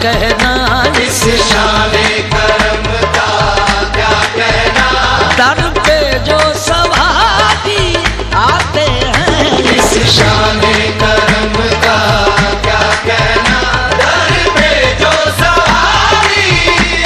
कहना, इस शाने करम का क्या कहना। दर पे जो सवारी आते हैं, इस शाने करम का क्या कहना। दर पे जो सवारी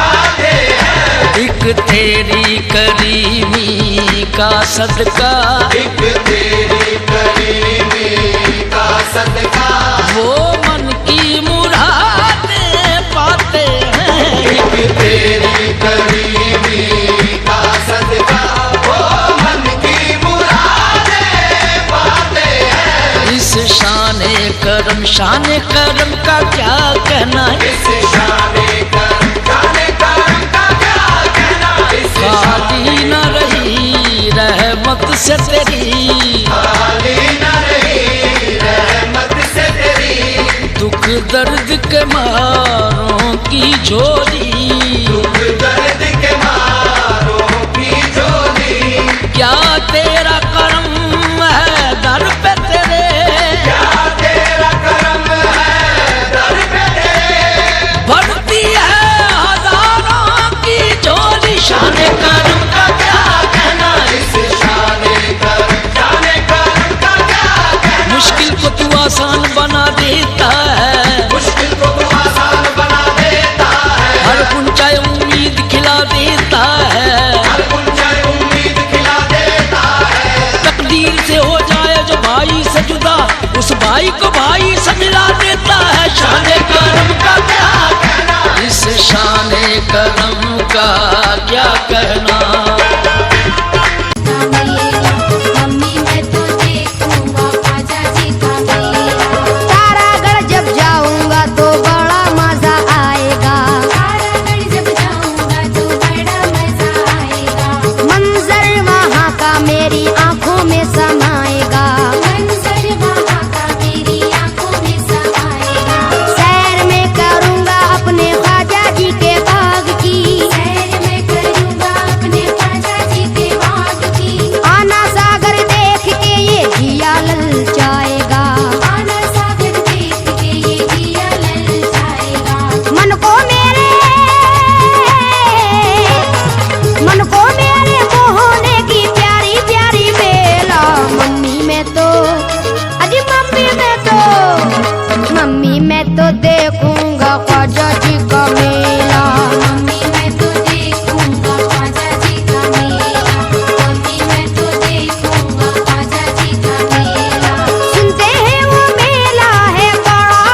आते हैं, एक तेरी करीमी का सदका, एक तेरी करीमी का सदका। वो मन की मुरादें पाते हैं। एक तेरी करीमी का सदका, वो मन की मुरादें पाते हैं। इस शाने करम का क्या कहना, इस शाने करम का क्या कहना। इस खाली न रही रहमत से तेरी, खाली न रही रहमत से तेरी। दुख दर्द के मारों की झोली, दुख दर्द के मारों की झोली। क्या तेरा करम है दर पे तेरे, क्या तेरा करम है दर पे तेरे। भरती है हजारों की झोली। शाने करम का क्या कहना, इस शाने करम का क्या कहना। मुश्किल को तू आसान बना देता है, मुश्किल को तू आसान बना देता है। हर ऊंचाई उम्मीद खिला देता है। हर ऊंचाई उम्मीद खिला देता है। तकदीर से हो जाए जो भाई से जुदा, उस भाई को भाई से मिला देता है। शाने करम का क्या कहना, इस शाने करम का क्या कहना। मम्मी मैं तो देखूंगा ख्वाजा जी का मेला। तारागढ़ जब जाऊंगा तो बड़ा मजा आएगा, तारागढ़ जब जाऊंगा तो बड़ा मजा आएगा। मंजर वहाँ का मेरी आंखों में समाएगा। मंजर वहाँ का मेरी आंखों में समाएगा। सैर में करूंगा अपने ख्वाजा जी के बाग की, सैर मैं करूंगा अपने ख्वाजा जी के बाग की। आना सागर देख के ये जिया ललचाएगा। आना सागर देख के ये जिया ललचाएगा। मन को मेरे मोहने की प्यारी प्यारी बेला। मम्मी मैं तो अजी मम्मी मैं तो देखूंगा ख्वाजा जी का मेला। मम्मी मैं तो देखूंगा ख्वाजा जी का मेला। मम्मी मैं तो देखूंगा ख्वाजा जी का मेला। सुनते हैं वो मेला है बड़ा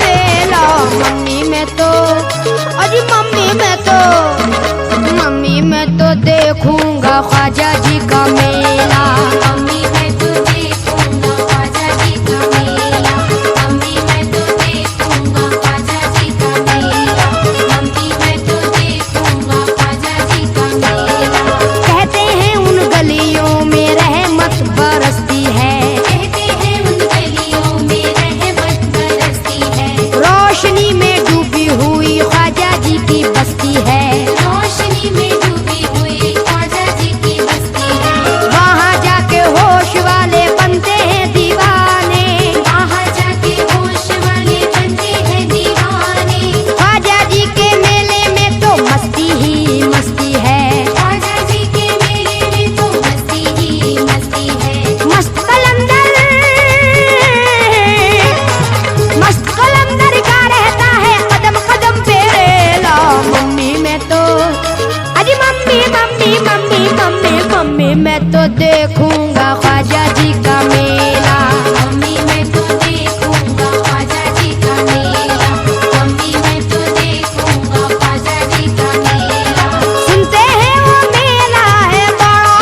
मेला। मम्मी मैं तो अजी मम्मी मैं तो देखूंगा ख्वाजा जी का मेला। मम्मी मैं तो देखूंगा ख्वाजा जी का मेला। मम्मी मैं तो देखूंगा ख्वाजा जी का मेला। मम्मी मैं तो देखूंगा ख्वाजा जी का मेला। कहते हैं उन गलियों में रहमत बरसती है, कहते हैं उन गलियों में रहमत बरसती है। रोशनी में डूबी हुई ख्वाजा जी की बस्ती है। रोशनी में डूबी हुई ख्वाजा जी की बस्ती है। वहाँ जाके होश वाले बनते हैं दीवाने, वहाँ जाके होश वाले बनते हैं दीवाने। ख्वाजा जी के मेले में तो मस्ती ही मस्ती है। ख्वाजा जी के मेले में तो मस्ती ही मस्ती है। मस्त कलंदर का रहता है कदम कदम पे रेला। मम्मी मैं तो अजी मम्मी मैं तो देखूंगा ख्वाजा जी का मेला। मम्मी मैं तो देखूंगा ख्वाजा जी का मेला। मम्मी मैं तो देखूंगा ख्वाजा जी का मेला। सुनते हैं वो मेला है बड़ा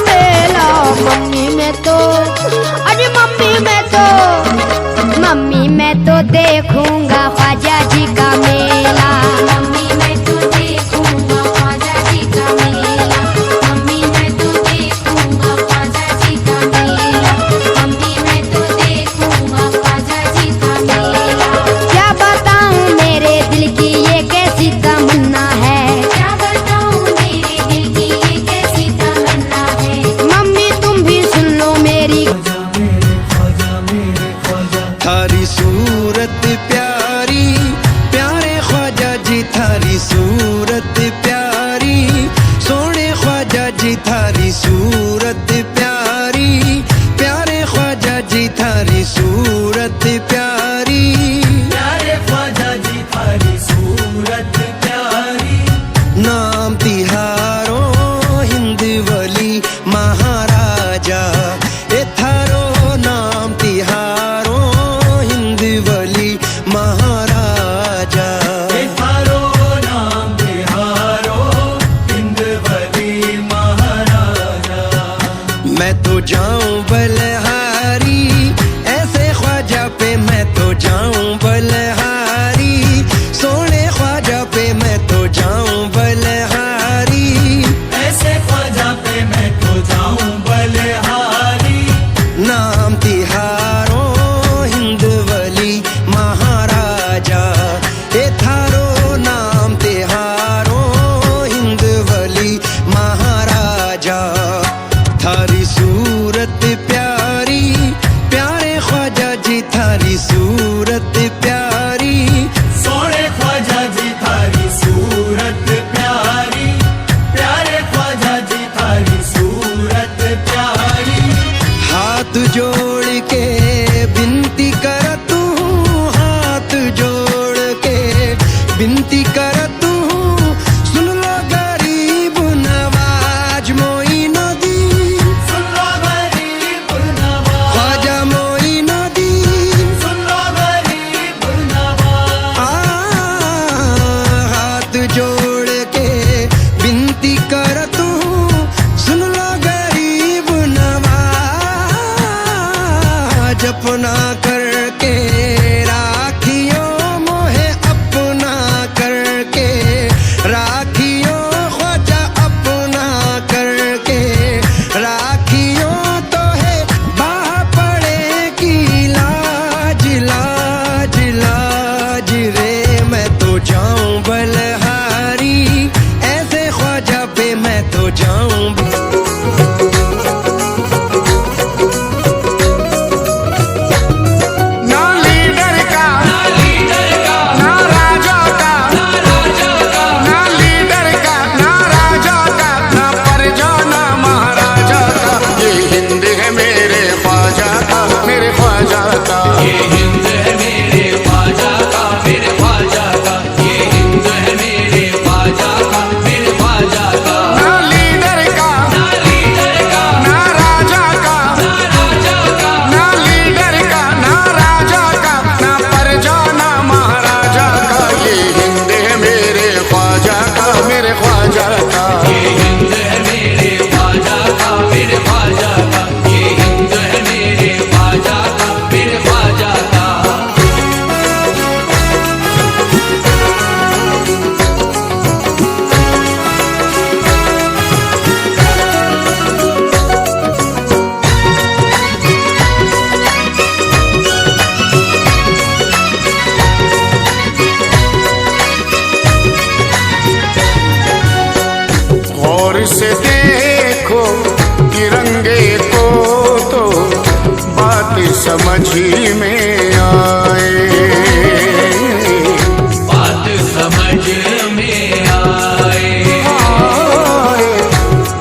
मेला। मम्मी मैं तो अजी मम्मी मैं तो देखूंगा ख्वाजा जी का मेला। मम्मी मैं तो देखूंगा ख्वाजा जी का मेला। मम्मी मैं तो देखूंगा ख्वाजा जी का मेला। मम्मी मैं तो देखूंगा ख्वाजा जी का मेला। क्या बताऊं मेरे दिल की ये कैसी तमन्ना है, क्या बताऊं मेरे दिल की ये कैसी तमन्ना है। मम्मी तुम भी सुन लो मेरी। थारी सूरत प्यारी प्यारे सूरत प्यारी, प्यारे ख्वाजा जी थारी सूरत प्यारी, नाम तिहारो हिंद वली महाराजा, ए थारो नाम तिहारो हिंद वली महाराजा। ए थारो नाम तिहारो हिंद वली महाराजा। मैं तो जाऊं बलहारी, ऐसे ख्वाजा पे मैं तो जाऊं बलहारी, सोने ख्वाजा पे मैं तो जाऊं बलहारी, ऐसे ख्वाजा पे मैं तो जाऊं बलहारी, नाम तिहारो हिंद वली महाराजा, ए थारो नाम तिहारो हिंद वली महाराजा। थारी सूरत प्यारी, प्यारे ख्वाजा जी थारी सूरत प्यारी, सोने ख्वाजा जी थारी सूरत प्यारी, प्यारे ख्वाजा जी थारी सूरत प्यारी। हाथ जोड़ के विनती करत हूँ, हाथ जोड़ के विनती करत हूँ, सुन लो गरीब नवाज मोइनुद्दीन, सुन लो गरीब नवाज, ख्वाजा मोइनुद्दीन। सुन लो गरीब नवाज। हाथ जोड़ के विनती करत हूँ, सुन लो गरीब नवाज, अपना करके राखियो मोहे, अपना करके राखियो ख्वाजा, अपना करके राखियो तो है बाह पड़े की लाज, लाज लाज रे। मैं तो जाऊं बलहारी, ऐसे ख्वाजा पे मैं तो जाऊं। ना लीडर का, ना राजा का, ना लीडर का, ना राजा का, ना प्रजा ना महाराजा का, ये हिंद है मेरे ख्वाजा का, मेरे ख्वाजा का। ये हिंद है मेरे ख्वाजा का, मेरे ख्वाजा का, ये हिंद है मेरे ख्वाजा का, मेरे ख्वाजा का। ना लीडर का, ना राजा का, राजा का, ना लीडर का, ना राजा का, ना प्रजा ना महाराजा का, ये हिंद है मेरे ख्वाजा का, मेरे ख्वाजा का। ये हिंद है मेरे ख्वाजा का, मेरे ख्वाजा का, ये हिंद है मेरे ख्वाजा का, मेरे ख्वाजा का। गौर से देखो तिरंगे को तो बात समझ ही में आए। बात समझ में आए,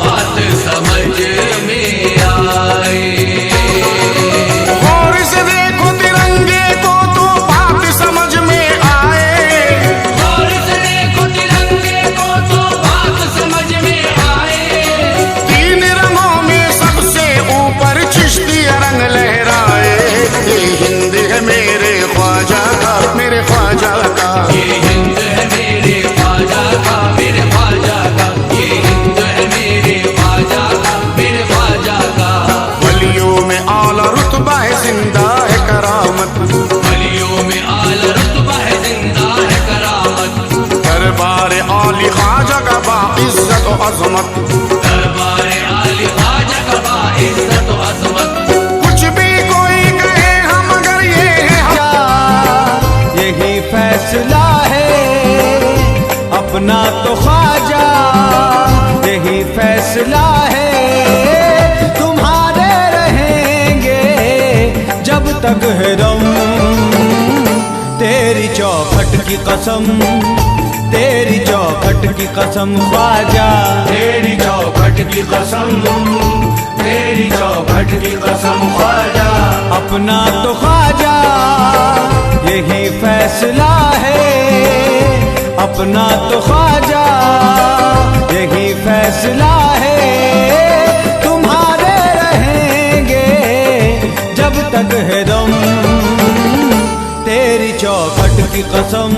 बात समझ में आए। गौर से देखो तिरंगे को तो बात समझ में आए। और से देखो तिरंगे को तो बात समझ में आए। तीन रंगों में सबसे ऊपर चिश्ती रंग लहराए। ये हिंद है मेरे ख्वाजा का, मेरे ख्वाजा का। ये हिंद है मेरे ख्वाजा का, मेरे ख्वाजा का, ये हिंद है मेरे ख्वाजा का, मेरे ख्वाजा का। वलियों में आला रुतबा है, जिंदा है करामत। वलियों में आला रुतबा है, जिंदा है करामत। दरबार आली ख्वाजा का बा इज्जत और अजमत। दरबार आली ख्वाजा का बा इज्जत और अजमत। कुछ भी कोई कहे हम अगर ये है यही फैसला है अपना तो ख्वाजा, यही फैसला है तुम्हारे रहेंगे जब तक है दम। तेरी चौखट की कसम, तेरी चौखट की कसम ख्वाजा, तेरी चौखट की कसम, तेरी चौखट की कसम ख्वाजा। अपना तो ख्वाजा यही फैसला है, अपना तो ख्वाजा यही फैसला है। तुम्हारे रहेंगे जब तक है दम, तेरी चौखट की कसम,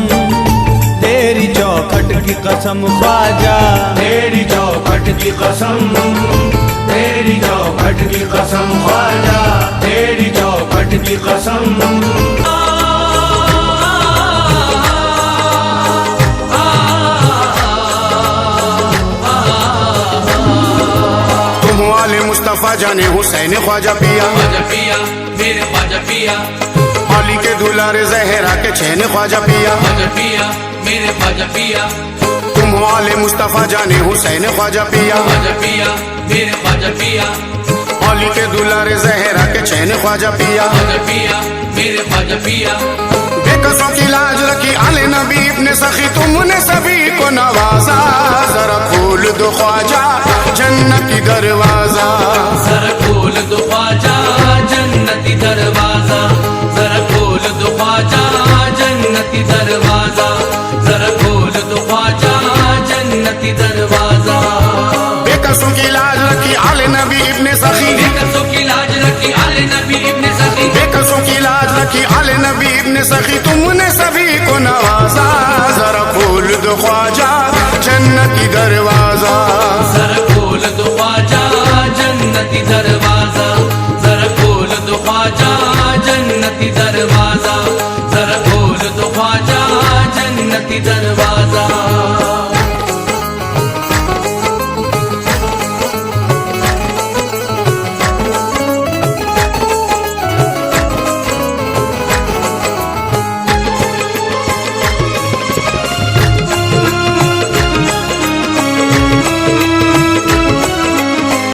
तेरी चौखट की कसम ख्वाजा, तेरी चौखट की कसम, तेरी चौखट की कसम ख्वाजा, तेरी चौखट की कसम। तुम वाले मुस्तफा जाने हुसैन ख्वाजा पिया, मेरे ख्वाजा पिया, अली के दुलारे जहरा के चैन ख्वाजा पिया, पिया मेरे ख्वाजा पिया, तुम वाले मुस्तफा जाने हुसैन ख्वाजा पिया, पिया मेरे ख्वाजा पिया, अली के दुलारे जहरा के चैन ख्वाजा पिया, पिया मेरे ख्वाजा पिया। बेकसों की लाज रखी आले नबी इब्ने सखी, तुमने सभी को नवाजा, जरा खोल दो ख्वाजा जन्नती दरवाजा, जरा खोल दो ख्वाजा जन्नती दरवाजा, जरा खोल दो ख्वाजा जन्नती दरवाजा, जरा खोल दो ख्वाजा जन्नती दरवाजा। बेकसों की लाज रखी आले नबी इब्ने सखी, बेकसों की लाज रखी आले नबी इब्ने सखी, बेकसों की लाज रखी आले नबी इब्ने सखी, तुमने सभी को नवाजा, जरा खोल दो ख्वाजा जन्नती दरवाजा, जरा खोल दो ख्वाजा जन्नती दरवाजा, जरा खोल दो ख्वाजा जन्नती दरवाजा, जरा खोल दो ख्वाजा जन्नती दरवाजा।